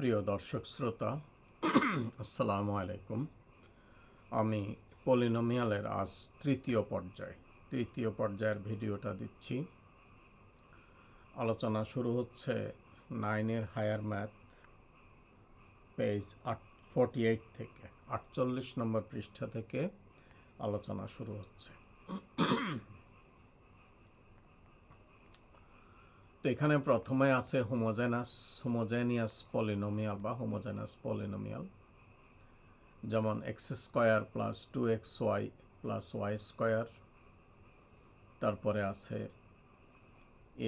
প্রিয় দর্শক শ্রোতা, আসসালামু আলাইকুম। আমি পলিনোমিয়ালের আজ তৃতীয় পর্যায়ের ভিডিওটা দিচ্ছি। আলোচনা শুরু হচ্ছে 9-এর হায়ার ম্যাথ, পেজ 48 থেকে 48 নম্বর পৃষ্ঠা থেকে আলোচনা শুরু হচ্ছে। তো এখানে প্রথমে আছে হোমোজেনিয়াস পলিনোমিয়াল বা হোমোজেনাস পলিনোমিয়াল, যেমন x square plus 2xy plus Y square. তারপরে আছে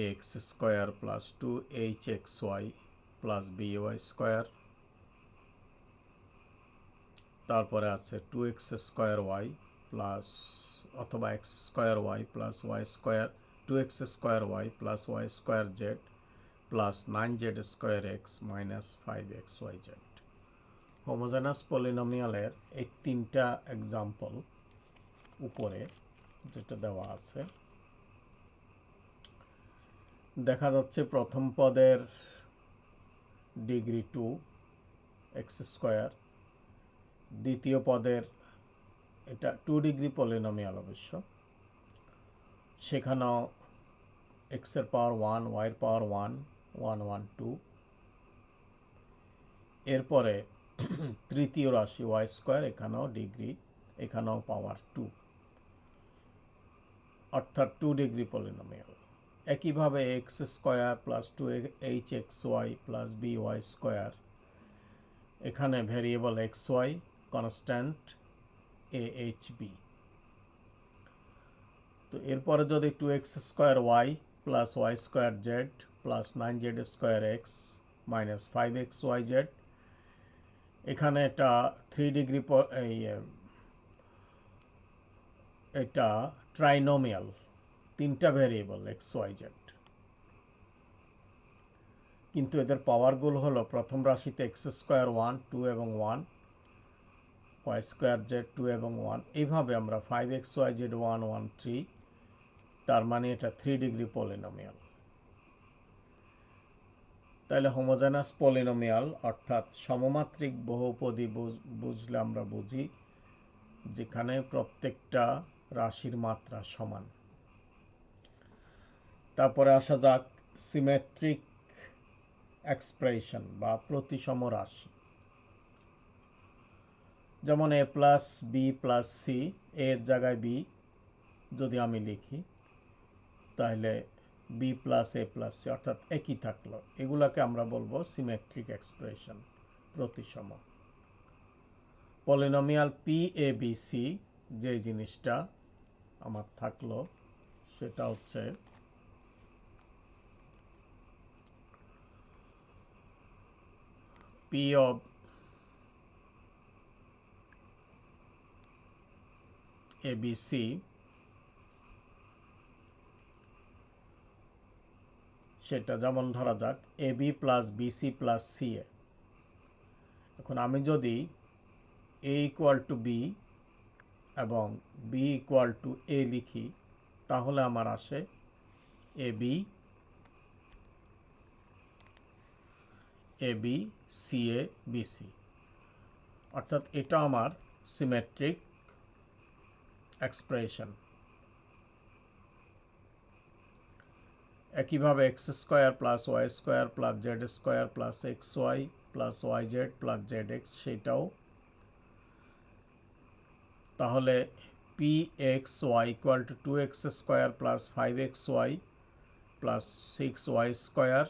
x square plus 2hxy plus by square. তারপরে আছে 2x স্কোয়ার ওয়াই প্লাস অথবা x square Y plus Y square, 2x square Y plus Y square Z plus 9z square x minus 5xyz। Homogeneous পলিনোমিয়ালের এই তিনটা example উপরে যেটা দেওয়া আছে, দেখা যাচ্ছে প্রথম পদের ডিগ্রি 2 এক্স স্কোয়ার, দ্বিতীয় পদের এটা 2 ডিগ্রি পলিনোমিয়াল অবশ্য, সেখানেও এক্সের পাওয়ার 1, ওয়াইয়ের পাওয়ার 1, 1 1 2। এরপরে তৃতীয় রাশি ওয়াই স্কোয়ার, এখানেও ডিগ্রি, এখানেও পাওয়ার 2, অর্থাৎ 2 ডিগ্রি পলিনোমিয়াল। একইভাবে X square plus 2hxy plus by square, এখানে ভেরিয়েবল xy, কনস্ট্যান্ট ahb। তো এরপরে যদি 2x square Y plus Y square Z plus 9z square x minus 5xyz, এখানে এটা 3 ডিগ্রি, এটা ট্রাইনোমিয়াল, তিনটা ভেরিয়েবল xyz, কিন্তু এদের পাওয়ারগুলো হলো প্রথম রাশিতে এক্স স্কোয়ার 1, 2 এবং 1, ওয়াই স্কোয়ার জেড 2 এবং 1, এইভাবে আমরা 5xyz 1 1 3, তার মানে এটা 3 ডিগ্রি পলিনোমিয়াল। তাহলে হোমোজেনাস পলিনোমিয়াল অর্থাৎ সমমাত্রিক বহুপদী বুঝলে আমরা বুঝি যেখানে প্রত্যেকটা রাশির মাত্রা সমান। তারপরে আসা যাক সিমেট্রিক এক্সপ্রেশন বা প্রতিসম রাশি, যেমন a plus B plus c, এর জায়গায় বি যদি আমি লিখি তাহলে b plus a plus c, অর্থাৎ একই থাকলো, এগুলাকে আমরা বলবো সিমেট্রিক এক্সপ্রেশন, প্রতিসম। Polynomial p a B c, যে জিনিসটা আমার থাকলো সেটা হচ্ছে p of A B c, সেটা যেমন ধরা যাক a B plus BC plus C a. এখন আমি যদি এ ইকুয়াল টু বি এবং বি ইকুয়াল টু এ লিখি, তাহলে আমার আসে A B C A B C, অর্থাৎ এটা আমার সিমেট্রিক এক্সপ্রেশন। একইভাবে X square plus Y square plus Z square plus X Y plus Y Z plus Z X, সেটাও তাহলে P X Y equal to 2x square plus 5xy plus 6y square.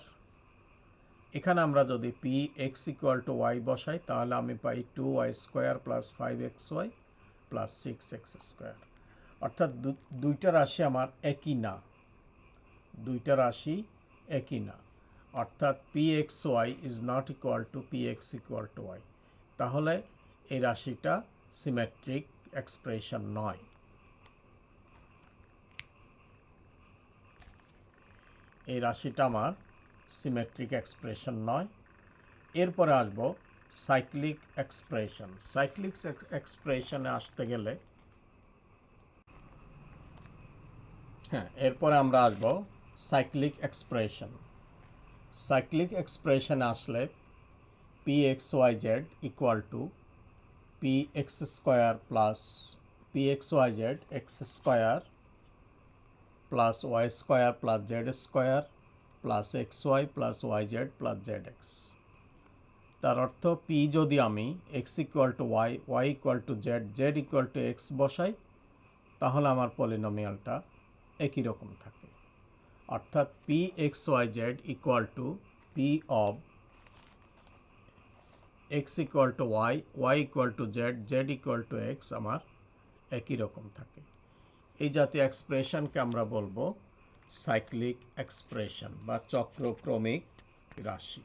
এখানে আমরা যদি P X equal to Y বসাই তাহলে আমি পাই 2y square plus 5xy plus 6x square. অর্থাৎ দুইটা রাশি আমার একই না, অর্থাৎ P X Y is not equal to P X equal to Y. তাহলে এই রাশিটা সিমেট্রিক এক্সপ্রেশন নয়। এই রাশিটা আমার সিমেট্রিক এক্সপ্রেশন নয়। এরপরে আসব সাইক্লিক এক্সপ্রেশন। সাইক্লিক এক্সপ্রেশনে আসতে গেলে এরপরে আমরা আসব সাইক্লিক এক্সপ্রেশন। সাইক্লিক এক্সপ্রেশনে আসলে pxyz equal to px square plus pxyz x square plus y square plus z square plus xy plus yz plus zx। তার অর্থ p যদি আমি x equal to y, y equal to z, z equal to x বসাই তাহলে আমার পলিনোমিয়ালটা একই রকম থাকে। অর্থাৎ pxyz equal to p of x equal to y, y equal to z, z equal to x আমার একই রকম থাকে। এই জাতীয় এক্সপ্রেশনকে আমরা বলবো সাইক্লিক এক্সপ্রেশন বা চক্রক্রমিক রাশি।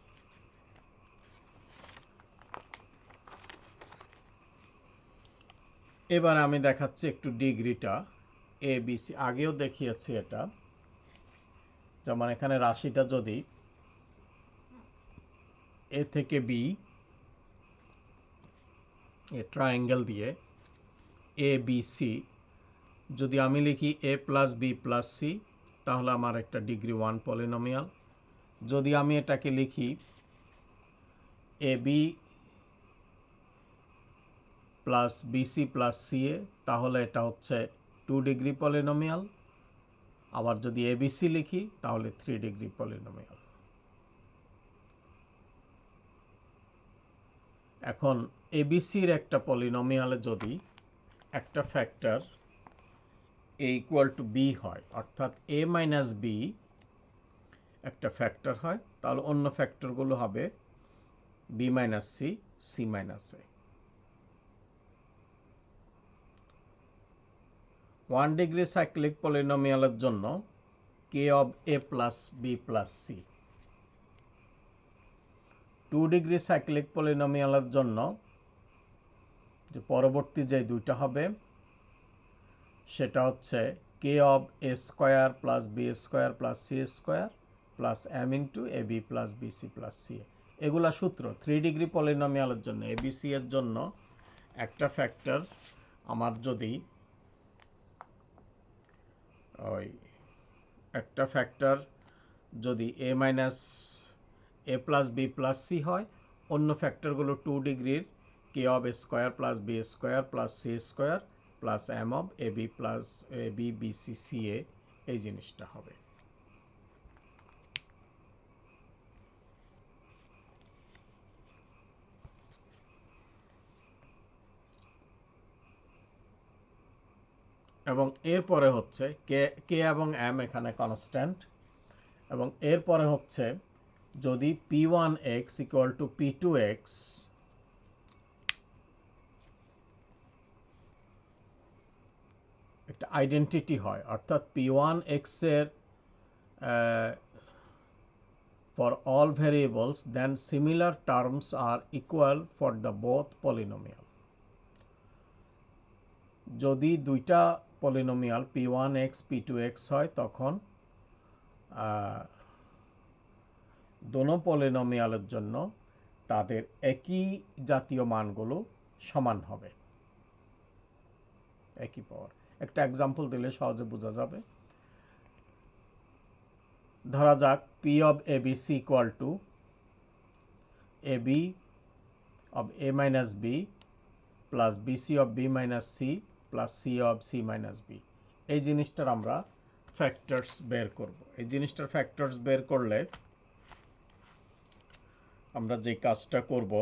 এবার আমি দেখাচ্ছি একটু ডিগ্রিটা এ বি সি, আগেও দেখিয়েছি এটা। যেমন এখানে রাশিটা যদি এ থেকে বি এ ট্রায়াঙ্গেল দিয়ে এ বি সি যদি আমি লিখি এ প্লাস বি প্লাস সি তাহলে আমার একটা ডিগ্রি 1 পলিনোমিয়াল। যদি আমি এটাকে লিখি A B plus BC plus C এ তাহলে এটা হচ্ছে 2 ডিগ্রি পলিনোমিয়াল। আবার যদি এবিসি লিখি তাহলে 3 ডিগ্রি পলিনোমিয়াল। এখন এবিসির একটা পলিনোমিয়ালে যদি একটা factor a equal to b হয়, অর্থাৎ এ মাইনাস বি একটা ফ্যাক্টর হয়, তাহলে অন্য ফ্যাক্টরগুলো হবে B minus C, C minus a. 1 degree cyclic পলিনোমিয়ালের জন্য k of a plus B plus c. 2 degree cyclic পলিনোমিয়ালের জন্য যে পরবর্তী যে দুইটা হবে সেটা হচ্ছে k of a square plus B square plus C square plus m into A B plus BC plus C. এগুলা সূত্র 3 ডিগ্রি পলিনোমিয়ালের জন্য। এবিসি এর জন্য একটা ফ্যাক্টর আমার যদি ওই একটা ফ্যাক্টর যদি a minus A plus B plus c হয়, অন্য ফ্যাক্টরগুলো 2 ডিগ্রির k of a square plus B square plus C square plus m of a B plus a B BC C এ, এই জিনিসটা হবে। এবং এরপরে হচ্ছে কে এবং এম এখানে কনস্ট্যান্ট, এবং এরপরে হচ্ছে যদি p1x ইকুয়াল টু p2x একটা আইডেন্টিটি হয়, অর্থাৎ p1x এর for all variables then similar terms are equal for the both polynomial। যদি দুইটা পলিনোমিয়াল p1x p2x হয় তখন দোনো পলিনোমিয়ালের জন্য তাদের একই জাতীয় মানগুলো সমান হবে, একই পাওয়ার। একটা এক্সাম্পল দিলে সহজে বোঝা যাবে। ধরা যাক p of abc equal to ab of a minus b plus bc of b minus c plus c of c minus b। এই জিনিসটার আমরা ফ্যাক্টরস বের করব। এই জিনিসটার ফ্যাক্টরস বের করলে আমরা যে কাজটা করব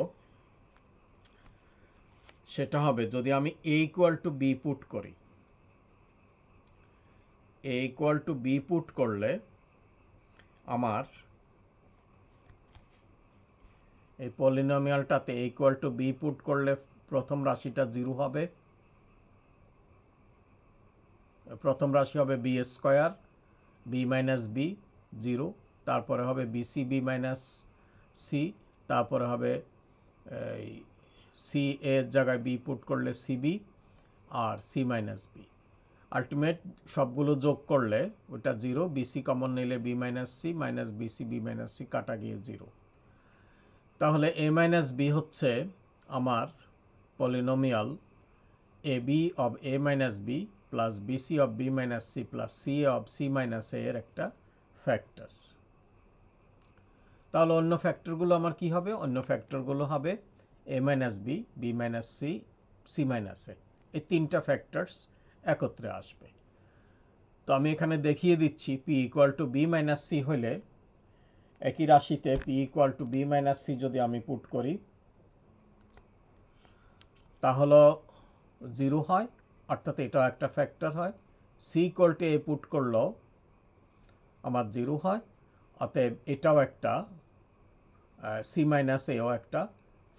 সেটা হবে, যদি আমি a equal to b put করি, a equal to b put করলে আমার এই পলিনোমিয়ালটাতে a equal to b put করলে প্রথম রাশিটা 0 হবে। প্রথম রাশি হবে B square B minus B 0, তারপরে হবে বিসি বি মাইনাস সি, তারপরে হবে সি এর জায়গায় বি পুট করলে সিবি আর সি মাইনাস বি। আলটিমেট সবগুলো যোগ করলে ওটা 0, বিসি কমন নিলে B minus C minus BC B minus C কাটা গিয়ে 0। তাহলে এ মাইনাস বি হচ্ছে আমার polynomial A B of A minus B plus BC of B minus C plus C of C minus A এর একটা factor. তাহলে অন্য ফ্যাক্টরগুলো আমার কি হবে? অন্য ফ্যাক্টরগুলো হবে a minus B, B minus C, C minus A. এই তিনটা ফ্যাক্টরস একত্রে আসবে। তো আমি এখানে দেখিয়ে দিচ্ছি P equal to B minus C হলে একই রাশিতে P equal to B minus C যদি আমি পুট করি তাহলে 0 হয়, অর্থাৎ এটাও একটা ফ্যাক্টর হয়। C equal to A put করলেও আমার 0 হয়, অতএব এটাও একটা সি মাইনাস এও একটা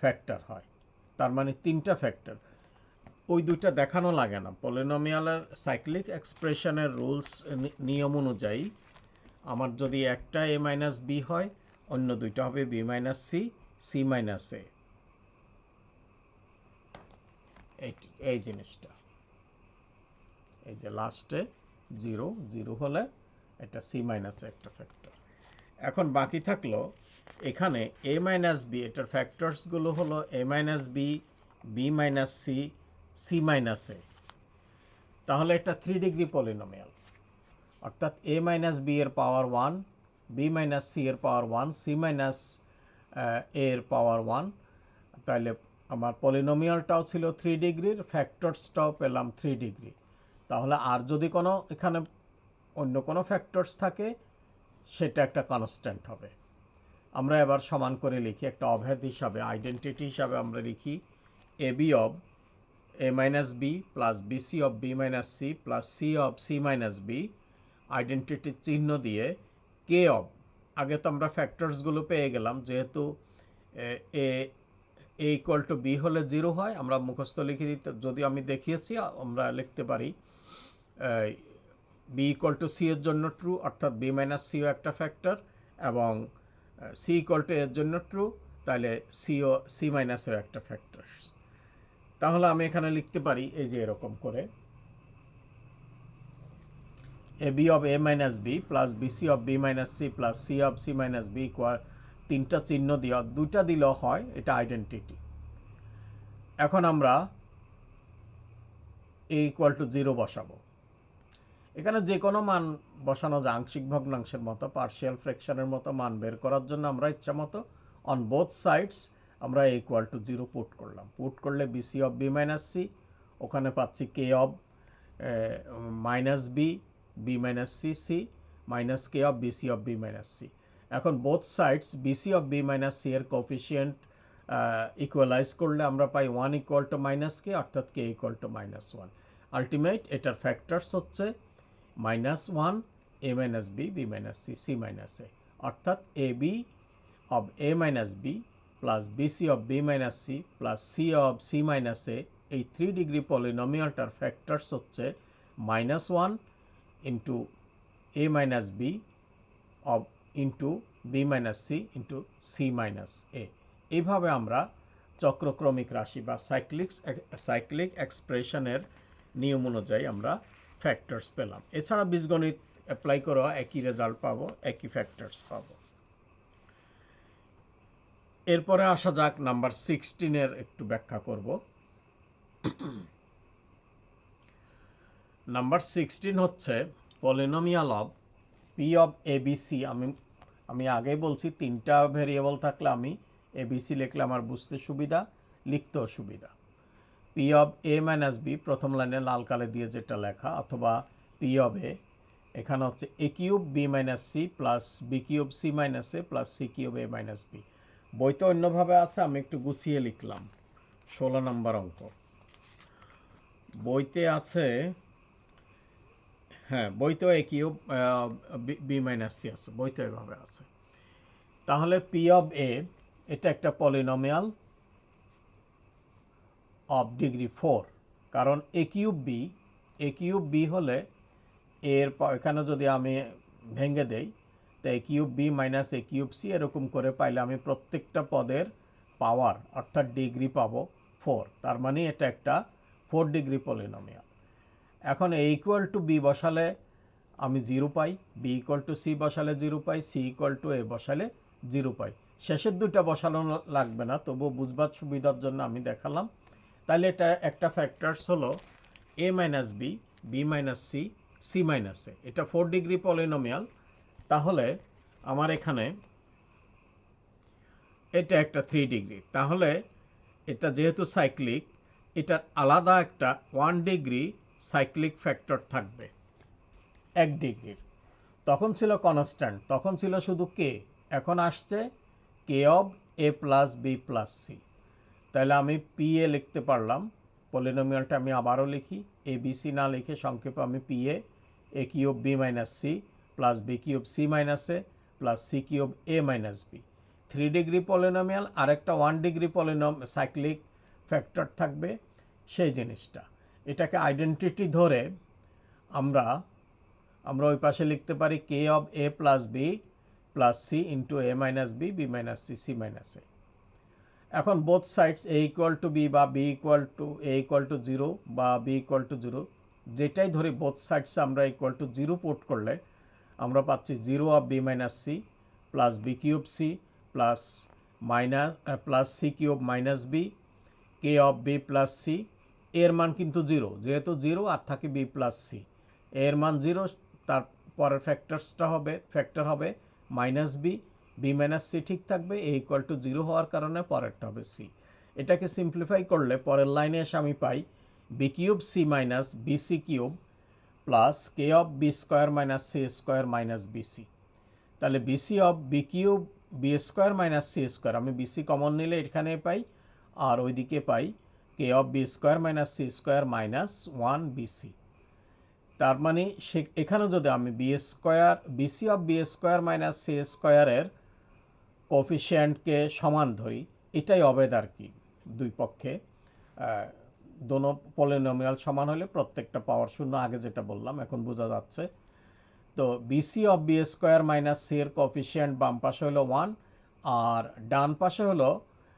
ফ্যাক্টর হয়। তার মানে তিনটা ফ্যাক্টর। ওই দুইটা দেখানো লাগে না। পলিনোমিয়ালের সাইক্লিক এক্সপ্রেশনের রুলস নিয়ম অনুযায়ী আমার যদি একটা এ মাইনাস বি হয়, অন্য দুইটা হবে B minus C, C minus A. এই জিনিসটা, এই যে লাস্টে 0 0 হলে এটা সি মাইনাস একটা ফ্যাক্টর। এখন বাকি থাকলো এখানে এ মাইনাস বি, এটার ফ্যাক্টরসগুলো হলো A minus B, B minus C, C minus A. তাহলে এটা 3 ডিগ্রি পলিনোমিয়াল, অর্থাৎ এ মাইনাস বি এর পাওয়ার 1, বি মাইনাস সি এর পাওয়ার 1, সি মাইনাস এর পাওয়ার 1। তাহলে আমার পলিনোমিয়ালটাও ছিল 3 ডিগ্রির, ফ্যাক্টরসটাও পেলাম 3 ডিগ্রি। তাহলে আর যদি কোনো এখানে অন্য কোনো ফ্যাক্টরস থাকে সেটা একটা কনস্ট্যান্ট হবে। আমরা এবার সমান করে লিখি, একটা অভেদ হিসাবে, আইডেন্টিটি হিসাবে আমরা লিখি এ B of A minus B plus BC of B minus C plus C of C minus B, আইডেন্টিটির চিহ্ন দিয়ে কে অব, আগে তো আমরা ফ্যাক্টরসগুলো পেয়ে গেলাম, যেহেতু এ ইকুয়াল টু বি হলে 0 হয়, আমরা মুখস্থ লিখে দিতে, যদি আমি দেখিয়েছি আমরা লিখতে পারি বি ইকুয়াল টু সি এর জন্য ট্রু, অর্থাৎ বি মাইনাস সিও একটা ফ্যাক্টর, এবং সি ইকুয়াল টু এর জন্য ট্রু, তাহলে সিও সি মাইনাসও একটা ফ্যাক্টর। তাহলে আমি এখানে লিখতে পারি এই যে এরকম করে A B of A minus B plus BC of B minus C plus C of C minus B equal, তিনটা চিহ্ন দিয়ে দুইটা দিলেও হয়, এটা আইডেন্টিটি। এখন আমরা এ ইকুয়াল টু 0 বসাবো। এখানে যে কোনো মান বসানো যায়, আংশিক ভগ্নাংশের মতো, পার্শিয়াল ফ্র্যাকশনের মতো মান বের করার জন্য আমরা ইচ্ছা মতো অন বোথ সাইডস আমরা এ ইকুয়াল টু 0 পুট করলাম। পুট করলে BC of B minus C, ওখানে পাচ্ছি K of minus B, B minus C, C minus K of BC of B minus C. এখন both sides BC of B minus C এর coefficient equalize করলে আমরা পাই 1 equal to minus K, অর্থাৎ K equal to -1। Ultimate এটার factors হচ্ছে -1 a minus B, B minus C, C minus A, অর্থাৎ A B of A minus B plus BC of B minus C plus C of C minus A, এই 3 degree পলিনোমিয়ালটার factors হচ্ছে -1 into A minus B of into B minus C into C minus A. এইভাবে আমরা চক্রক্রমিক রাশি বা cyclic এক্সপ্রেশনের নিয়ম অনুযায়ী আমরা ফ্যাক্টরস পেলাম। এছাড়া বীজগণিত অ্যাপ্লাই করা একই রেজাল্ট পাবো, একই ফ্যাক্টরস পাবো। এরপরে আসা যাক নাম্বার 16 একটু ব্যাখ্যা করব। নাম্বার 16 হচ্ছে polynomial of P of ABC. আমি আগেই বলছি তিনটা ভেরিয়েবল থাকলে আমি এবিসি লিখলে আমার বুঝতে সুবিধা, লিখতেও সুবিধা। P of A minus B, প্রথম লাইনে লাল কালে দিয়ে যেটা লেখা, অথবা পি অফ এ, এখানে হচ্ছে A cube B minus C plus B cube C minus A plus C cube A minus B. বইতে অন্যভাবে আছে, আমি একটু গুছিয়ে লিখলাম। 16 নম্বর অঙ্ক বইতে আছে, হ্যাঁ বইতেও এ কিউব বি মাইনাস সি আছে, বইতে এভাবে আছে। তাহলে পি অফ এ, এটা একটা পলিনোমিয়াল অফ ডিগ্রি 4, কারণ এ কিউব বি হলে এর এখানে যদি আমি ভেঙে দেই, তো এ কিউব বি মাইনাস এ কিউব সি এরকম করে পাইলে আমি প্রত্যেকটা পদের পাওয়ার অর্থাৎ ডিগ্রি পাবো 4। তার মানে এটা একটা 4 ডিগ্রি পলিনোমিয়াল। এখন এ ইকুয়াল টু বি বসালে আমি 0 পাই, বি ইকুয়াল টু সি বসালে 0 পাই, সি ইকুয়াল টু এ বসালে 0 পাই। শেষের দুটা বসানো লাগবে না, তবুও বুঝবার সুবিধার জন্য আমি দেখালাম। তাহলে এটা একটা ফ্যাক্টরস হলো A minus B, B minus C, C minus A, এটা 4 ডিগ্রি পলিনোমিয়াল। তাহলে আমার এখানে এটা একটা 3 ডিগ্রি। তাহলে এটা যেহেতু সাইক্লিক, এটার আলাদা একটা 1 ডিগ্রি সাইক্লিক ফ্যাক্টর থাকবে 1 ডিগ্রির। তখন ছিল কনস্ট্যান্ট, তখন ছিল শুধু কে, এখন আসছে K of A plus B plus C. তাহলে আমি পি এ লিখতে পারলাম, পলিনোমিয়ালটা আমি আবারও লিখি, এ বি সি না লিখে সংক্ষেপে আমি P a cube B minus C plus B cube C minus A plus C cube A minus b. 3 degree polynomial, আরেকটা 1 ডিগ্রি সাইক্লিক ফ্যাক্টর থাকবে, সেই জিনিসটা। এটাকে আইডেন্টিটি ধরে আমরা ওই পাশে লিখতে পারি K of A plus B plus C into A minus B, B minus C, C minus A. এখন both sides A equal to B বা B equal to A equal to 0 বা বি ইকুয়াল টু 0, যেটাই ধরি both sides আমরা equal to 0 put করলে আমরা পাচ্ছি 0 of B minus C plus B cube C plus C cube minus B K of B plus c. এর মান কিন্তু 0, যেহেতু 0 আর থাকে বি প্লাস সি, এর মান 0, তার পরের ফ্যাক্টর হবে minus B, B minus c ঠিক থাকবে, এ ইকুয়াল টু 0 হওয়ার কারণে পরেরটা হবে সি। এটাকে সিম্পলিফাই করলে পরের লাইনে এসে আমি পাই B cube C minus B C cube plus K of B square minus C square minus BC. তাহলে BC of B cube B square minus C square, আমি বিসি কমন নিলে এখানে পাই, আর ওইদিকে পাই K of B square minus C square minus 1 BC. তার মানে এখানে যদি আমি BC of B square minus C স্কোয়ারের কোফিশিয়েন্টকে সমান ধরি, এটাই অবেদ আর কি। দুই পক্ষে দোনো পলিনোমিয়াল সমান হলে প্রত্যেকটা পাওয়ার শূন্য, আগে যেটা বললাম এখন বোঝা যাচ্ছে। তো BC of B square minus C এর কোফিশিয়েন্ট বাম পাশে হলো 1 আর ডান পাশে হলো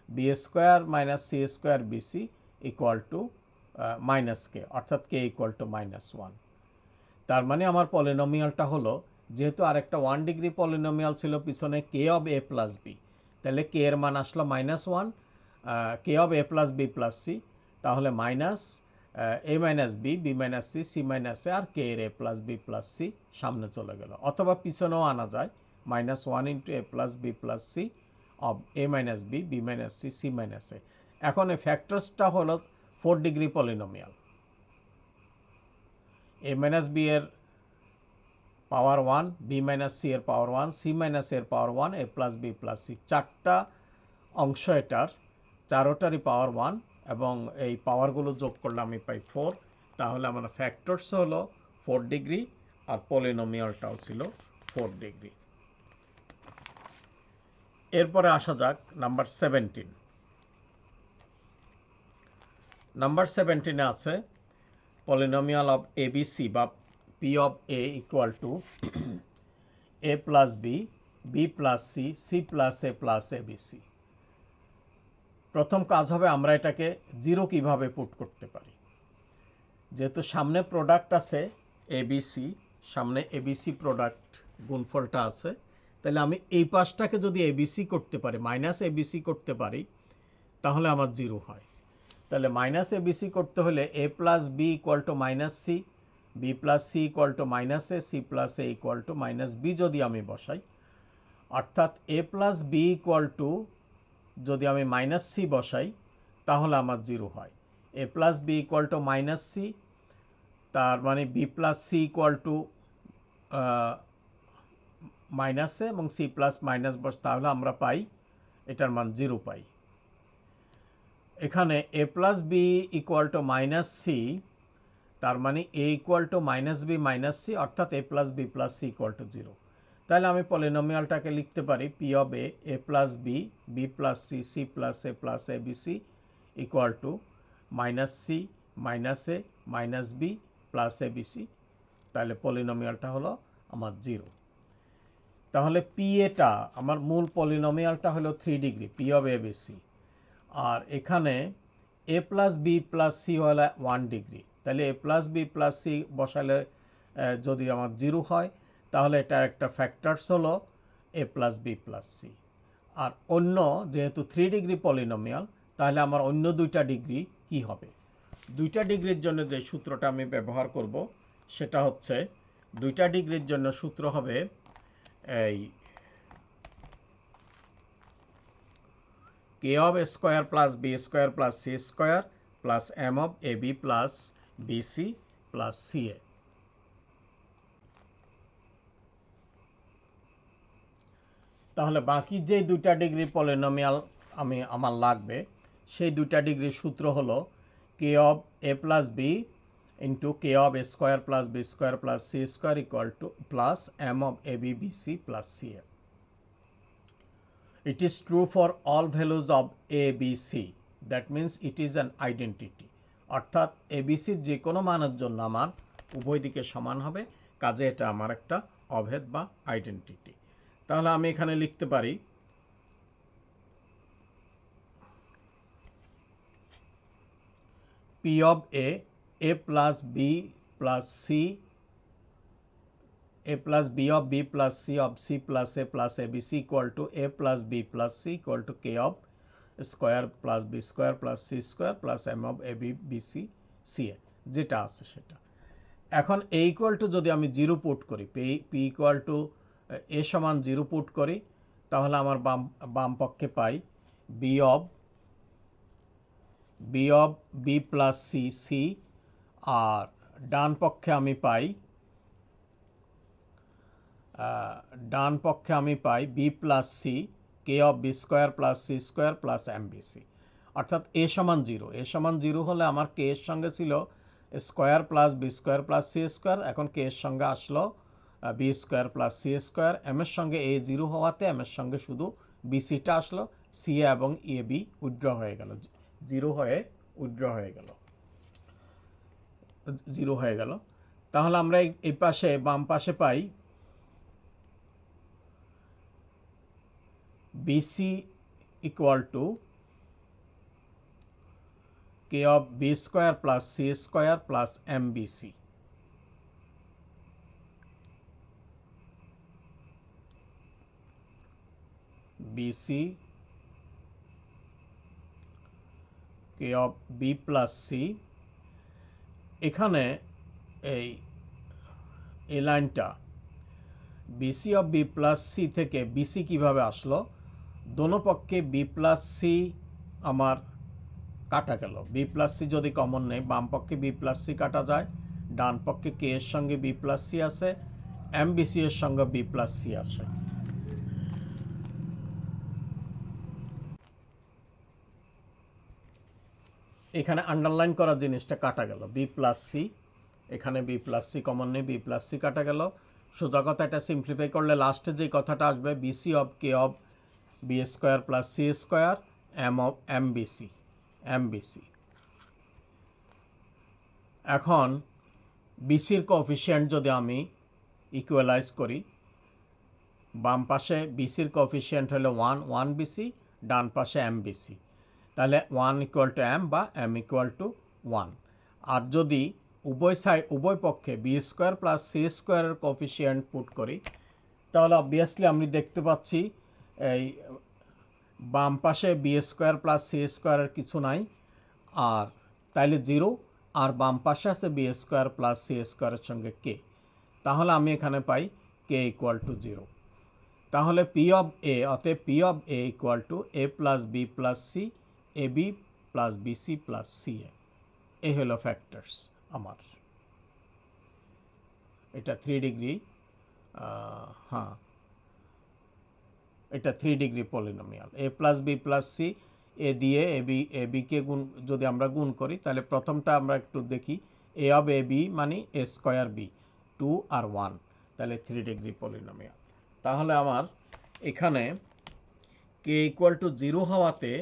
B square minus C square BC equal to minus K, অর্থাৎ কে ইকুয়াল টু -1। তার মানে আমার পলিনোমিয়ালটা হলো, যেহেতু আরেকটা 1 ডিগ্রি পলিনোমিয়াল ছিল পিছনে K of A plus B, তাহলে কে এর মান আসলো -1, K of A plus B plus C, তাহলে minus A minus B, B minus C, C minus A, আর কে এর A plus B plus C সামনে চলে গেল। অথবা পিছনেও আনা যায়, -1 into A plus B plus C of A minus B, B minus C, C minus A. এখন এই ফ্যাক্টরসটা হলো 4 degree polynomial. A minus B এর পাওয়ার 1, বি মাইনাস সি এর পাওয়ার 1, সি মাইনাস এর পাওয়ার 1, এ প্লাস বি প্লাস সি, 4টা অংশ এটার, চারোটারই পাওয়ার 1, এবং এই পাওয়ারগুলো যোগ করলে আমি পাই 4। তাহলে আমার ফ্যাক্টরস হলো 4 ডিগ্রি আর পলিনোমিয়ালটাও ছিল 4 ডিগ্রি। এরপরে আসা যাক নাম্বার 17। নাম্বার 17-এ আছে পলিনোমিয়াল অফ এবিসি বা P of A equal to A plus B, B plus C, C plus a plus A bc. প্রথম কাজ হবে আমরা এটাকে 0 কিভাবে পুট করতে পারি। যেহেতু সামনে প্রোডাক্ট আছে এবিসি, সামনে এবিসি প্রোডাক্ট গুণফলটা আছে, তাহলে আমি এই পাশটাকে যদি এবিসি করতে পারি, মাইনাস এবিসি করতে পারি, তাহলে আমার 0 হয়। তাহলে মাইনাস এবিসি করতে হলে A plus B equal to minus C, B plus C equal to minus A, C plus A equal to minus B যদি আমি বসাই, অর্থাৎ A plus B equal to যদি আমি মাইনাস সি বসাই তাহলে আমার 0 হয়। A plus B equal to minus C, তার মানে B plus C equal to minus A এবং সি প্লাস মাইনাস বস, তাহলে আমরা পাই এটার মান 0 পাই। এখানে A plus B equal to minus C, তার মানে A equal to minus B minus C, অর্থাৎ A plus B plus C equal to 0। তাহলে আমি পলিনোমিয়ালটাকে লিখতে পারি P of A plus B, B plus C, C plus A BC equal to minus C minus A minus B plus A BC. তাহলে পলিনোমিয়ালটা হলো আমার 0। তাহলে পি এটা আমার মূল পলিনোমিয়ালটা হলো 3 degree, P of A BC, আর এখানে A plus B plus C হলো 1 ডিগ্রি। তাহলে A plus B plus C বসালে যদি আমার 0 হয়, তাহলে এটা একটা ফ্যাক্টরস হলো A plus B plus C. আর অন্য যেহেতু 3 ডিগ্রি পলিনোমিয়াল, তাহলে আমার অন্য 2টা ডিগ্রি কি হবে? 2টা ডিগ্রির জন্য যে সূত্রটা আমি ব্যবহার করব সেটা হচ্ছে, 2টা ডিগ্রির জন্য সূত্র হবে এই K of A square plus B square plus C square plus M of A B plus BC plus C এ। তাহলে বাকি যে দুইটা ডিগ্রি পলিনোমিয়াল আমার লাগবে, সেই দুইটা ডিগ্রির সূত্র হলো K of A plus B into K of A square plus B square plus C square equal to plus M of A B BC plus C A. It is true for all values of a, b, c. That means it is an identity. অর্থাৎ এবিসির যে কোনো মানের জন্য আমার উভয় দিকে সমান হবে, কাজে এটা আমার একটা অভেদ বা আইডেন্টিটি। তাহলে আমি এখানে লিখতে পারি P of A plus B plus c, a plus b of b plus c of c plus a plus abc equal to a plus b plus c equal to k of square plus b square plus c square plus m of ab bc ca যেটা আছে সেটা। এখন a equal to যদি আমি 0 put করি, p equal to a সমান 0 put করি, তাহলে আমার বাম পক্ষে পাই b of b plus c c, আর ডান পক্ষে আমি পাই B plus C K of B square plus C square plus M B C. অর্থাৎ এ সমান 0, এ সমান 0 হলে আমার কে এর সঙ্গে ছিল square plus B square plus C square, এখন কে এর সঙ্গে আসলো b square plus C square, M এর সঙ্গে এ 0 হওয়াতে এম এর সঙ্গে শুধু বিসিটা আসলো, সি এ এবং এ বি উইথড্র হয়ে গেল, 0 হয়ে উইথড্র হয়ে গেল, 0 হয়ে গেল। তাহলে আমরা এই পাশে বাম পাশে পাই BC equal to K of B square plus C square plus MBC. BC K of B plus C, এখানে এই লাইনটা BC of B plus C থেকে BC কিভাবে আসলো, দোনো পক্ষে বি প্লাস সি আমার কাটা গেল, বি প্লাস সি যদি কমন নেই বাম পক্ষে বি প্লাস সি কাটা যায়, ডান পক্ষে কে এর সঙ্গে বি প্লাস সি আছে, এম বি সি এর সঙ্গে বি প্লাস সি আসে। এখানে আন্ডারলাইন করা জিনিসটা কাটা গেল, বি প্লাস সি, এখানে বি প্লাস সি কমন নেই, বি প্লাস সি কাটা গেল। সোজা কথা এটা সিম্পলিফাই করলে লাস্টে যে কথাটা আসবে bc of k of B square plus C square m of mbc. এখন বিসির কোএফিসিয়েন্ট যদি আমি ইকুয়ালাইজ করি, বাম পাশে বিসির কোএফিসিয়েন্ট হলো 1 বিসি, ডান পাশে এমবিসি, তাহলে 1 ইকুয়াল টু এম বা এম ইকুয়াল টু 1। আর যদি উভয় পক্ষে বি স্কোয়ার প্লাস সি স্কোয়ারের কোএফিসিয়েন্ট পুট করি, তাহলে অবভিয়াসলি আমি দেখতে পাচ্ছি এই বাম পাশে বি স্কোয়ার প্লাস সি স্কোয়ারের কিছু নাই, আর তাইলে 0, আর বাম পাশে আছে বি স্কোয়ার প্লাস সি স্কোয়ারের সঙ্গে কে, তাহলে আমি এখানে পাই কে ইকুয়াল টু 0। তাহলে পি অফ এ, অতএব P of A equal to A plus B plus C A B plus BC plus C এ। এই হলো ফ্যাক্টরস আমার, এটা 3 ডিগ্রি, হ্যাঁ এটা 3 ডিগ্রি পলিনোমিয়াল। এ প্লাস বি প্লাস সি, এ দিয়ে এ বিকে গুণ যদি আমরা গুণ করি, তাহলে প্রথমটা আমরা একটু দেখি, এ অফ এ বি মানে এ স্কোয়ার বি, 2 আর 1, তাহলে 3 ডিগ্রি পলিনোমিয়াল। তাহলে আমার এখানে কে ইকুয়াল টু 0 হওয়াতে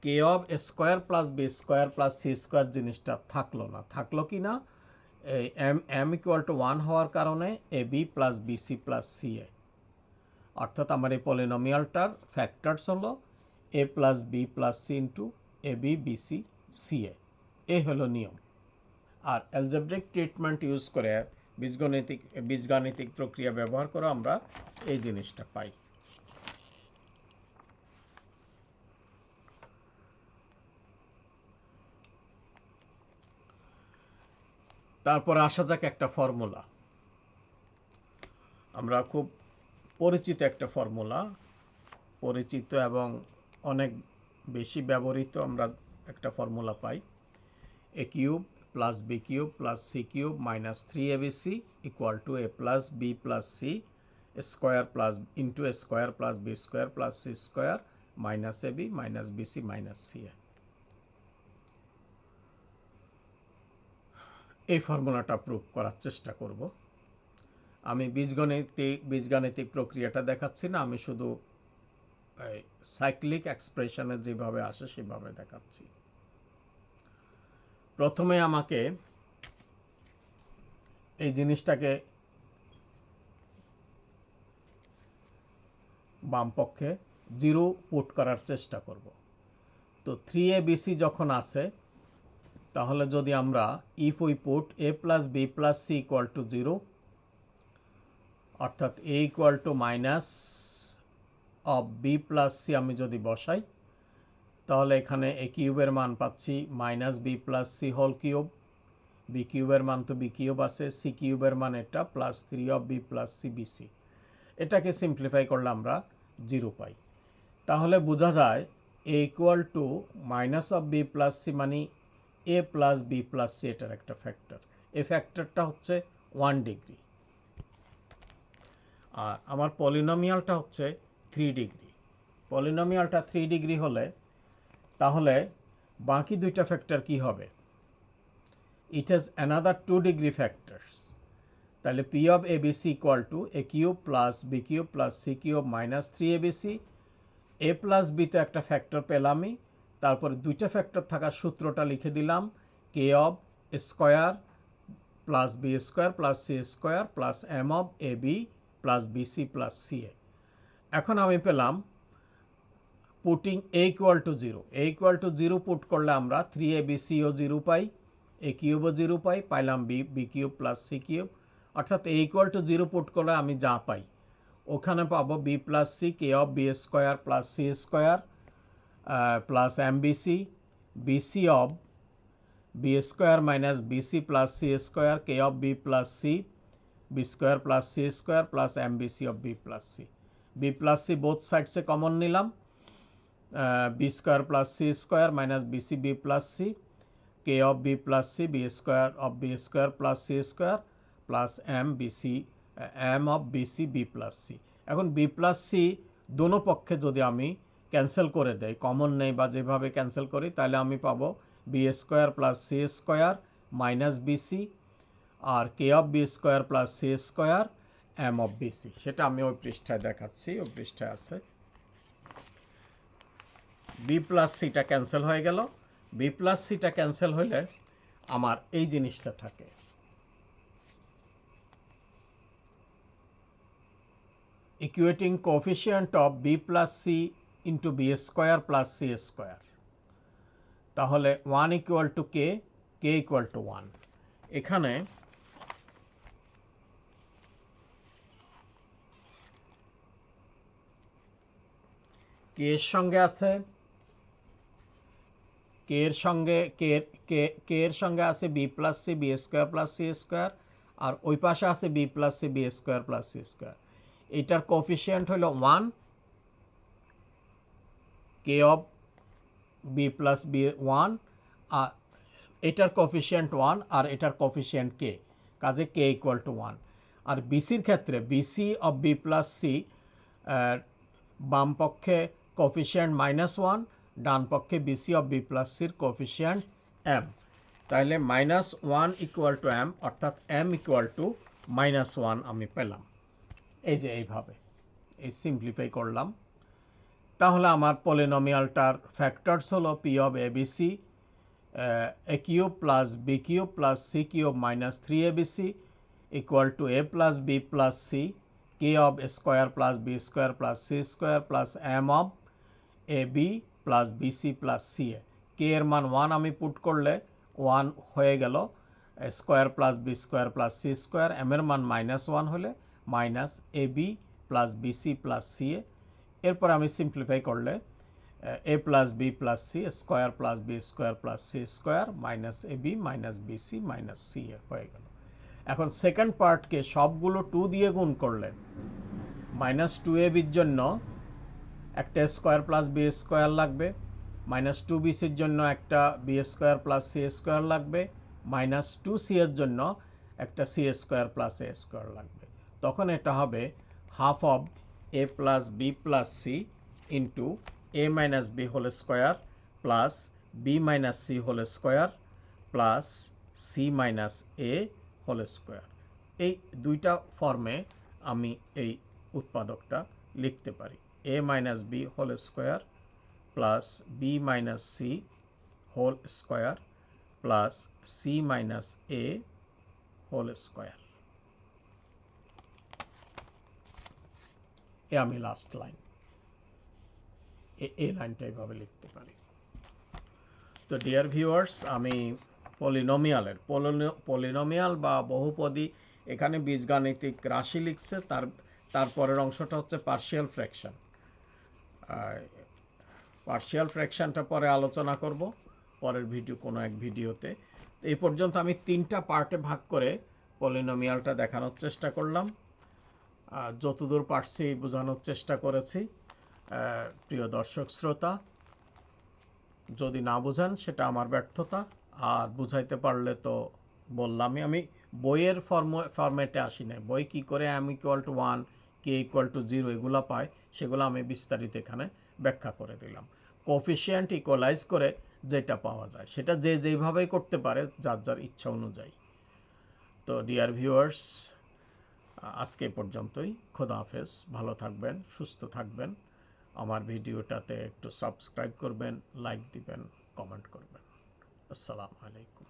K of A square plus B square plus C square জিনিসটা থাকলো না, থাকলো কি না, এম ইকুয়াল টু 1 হওয়ার কারণে A B plus BC plus C A, অর্থাৎ আমার এই পলিনোমিয়ালটার ফ্যাক্টরস হলো A plus B plus C into A B BC C এ। এই হলো নিয়ম। আর অ্যালজেব্রিক ট্রিটমেন্ট ইউজ করে বীজগাণিতিক প্রক্রিয়া ব্যবহার করে আমরা এই জিনিসটা পাই। তারপরে আসা যাক একটা ফর্মুলা, আমরা খুব পরিচিত একটা ফর্মুলা, পরিচিত এবং অনেক বেশি ব্যবহৃত আমরা একটা ফর্মুলা পাই, a cube plus B cube plus C cube minus 3abc equal to a plus B plus C square plus into a square plus B square plus C square minus ab minus BC minus ca. এই ফর্মুলাটা prove করার চেষ্টা করব। আমি বীজগাণিতিক প্রক্রিয়াটা দেখাচ্ছি না, আমি শুধু সাইক্লিক এক্সপ্রেশনে যেভাবে আসে সেভাবে দেখাচ্ছি। প্রথমে আমাকে এই জিনিসটাকে বাম পক্ষে 0 পুট করার চেষ্টা করব। তো 3abc যখন আসে, তাহলে যদি আমরা if we put a plus B plus C equal to 0, অর্থাৎ a equal to minus of B plus c আমি যদি বসাই, তাহলে এখানে a কিউবের মান পাচ্ছি minus B plus c whole cube, b কিউবের মান তো বি কিউব আছে, সি কিউবের মান এটা plus 3 of B plus c bc. এটাকে সিম্পলিফাই করলে আমরা 0 পাই। তাহলে বোঝা যায় a equal to minus of B plus c মানে a plus B plus c, এটার একটা ফ্যাক্টর। এই ফ্যাক্টরটা হচ্ছে 1 ডিগ্রি, আর আমার পলিনোমিয়ালটা হচ্ছে 3 ডিগ্রি। পলিনোমিয়ালটা 3 ডিগ্রি হলে তাহলে বাকি দুইটা ফ্যাক্টর কি হবে? It has another 2 degree factors. তাহলে P of ABC equal to A cube plus B cube plus C cube minus 3abc। A plus বিতে একটা ফ্যাক্টর পেলামই, তারপরে দুইটা ফ্যাক্টর থাকার সূত্রটা লিখে দিলাম, K of square plus B square plus C square plus M of A B plus BC plus CA. এখন আমি পেলাম putting A equal to 0, A equal to 0 put করলে আমরা 3abcও 0 পাই, এ কিউবও 0 পাই, পাইলাম b cube plus C cube. অর্থাৎ a equal to 0 put করলে আমি যা পাই ওখানে পাবো b plus C K of B square plus C square plus m bc, bc of B square minus bc plus C square k of B plus C B square plus C square plus m bc of B plus C. B plus c both side से common নিলাম, b square plus C square minus BC b plus C K of B plus C B square of B square plus C square plus m bc m of bc b plus c. এখন b plus c দোনো পক্ষে যদি আমি cancel করে দেই, common নেই বা যেভাবে ক্যান্সেল করি, তাহলে আমি পাবো b square plus C square minus bc আর k of B square plus C square m of bc. সেটা আমি ওই পৃষ্ঠায় দেখাচ্ছি, ওই পৃষ্ঠায় আছে। বি প্লাস সিটা ক্যান্সেল হয়ে গেল, বি প্লাস সিটা ক্যান্সেল হলে আমার এই জিনিসটা থাকে, equating coefficient of B plus C into b square plus C square. তাহলে 1 equal to k, k equal to 1। এখানে কে এর সঙ্গে আছে, কে এর সঙ্গে আছে B plus C B square plus C square, আর ওই পাশে আছে B plus C B square plus C square. এটার কোএফিসিয়েন্ট হলো 1, K of B plus B 1, আর এটার কোএফিসিয়েন্ট 1 আর এটার কোএফিসিয়েন্ট কে, কাজে কে ইকুয়াল টু 1। আর বিসির ক্ষেত্রে bc of B plus c বাম পক্ষে কোএফিসিয়েন্ট -1, ডান পক্ষে বিসি অফ বি প্লাস সির কোএফিসিয়েন্ট এম। তাহলে -1 ইকুয়াল টু এম, অর্থাৎ এম ইকুয়াল টু -1 আমি পেলাম। এই যে এইভাবে এই সিম্পলিফাই করলাম। তাহলে আমার পলিনোমিয়ালটার ফ্যাক্টরস হলো P of ABC A cube plus B cube plus C cube minus 3abc equal to A plus B plus C K of square plus B square plus C square plus M of A B plus BC plus C A. K এর মান 1 আমি পুট করলে 1 হয়ে গেল square plus B square plus C square, M এর মান -1 হলে minus A B plus BC plus C A. এরপর আমি সিম্পলিফাই করলে A plus B plus C square plus B square plus C square minus A B minus BC minus C A হয়ে গেল। এখন second পার্টকে সবগুলো 2 দিয়ে গুণ করলে -2ab জন্য একটা স্কোয়ার প্লাস বি স্কোয়ার লাগবে, -2bc-র জন্য একটা B square plus C square লাগবে, -2c এর জন্য একটা C square plus A square লাগবে। তখন এটা হবে half of A plus B plus C into A minus B whole square plus B minus C whole square plus C minus A whole square. এই দুইটা ফর্মে আমি এই উৎপাদকটা লিখতে পারি। A minus B whole square plus B minus C whole square plus C minus A whole square. এ আমি last line, এই লাইনটা এইভাবে লিখতে পারি। তো ডিয়ার ভিউয়ার্স, আমি পলিনোমিয়াল বা বহুপদী, এখানে বীজগাণিতিক রাশি লিখছে, তারপরের অংশটা হচ্ছে পার্শিয়াল ফ্র্যাকশন। পার্শিয়াল ফ্র্যাকশনটা পরে আলোচনা করব পরের কোনো এক ভিডিওতে। এই পর্যন্ত আমি 3টা পার্টে ভাগ করে পলিনোমিয়ালটা দেখানোর চেষ্টা করলাম, যতদূর পারছি বোঝানোর চেষ্টা করেছি। প্রিয় দর্শক শ্রোতা, যদি না বোঝেন সেটা আমার ব্যর্থতা, আর বুঝাইতে পারলে তো বললামই। আমি বইয়ের ফরম্যাটে আসি না। বই কি করে m=1, k=0 এগুলো পায়, সেগুলো আমি বিস্তারিত এখানে ব্যাখ্যা করে দিলাম। কোএফিসিয়েন্ট ইকুয়ালাইজ করে যেটা পাওয়া যায় সেটা যে যেইভাবেই করতে পারে, যার যার ইচ্ছা অনুযায়ী। তো ডিয়ার ভিউয়ার্স, আজকে পর্যন্তই। খোদা হাফেজ, ভালো থাকবেন, সুস্থ থাকবেন। আমার ভিডিওটাতে একটু সাবস্ক্রাইব করবেন, লাইক দিবেন, কমেন্ট করবেন। আসসালামু আলাইকুম।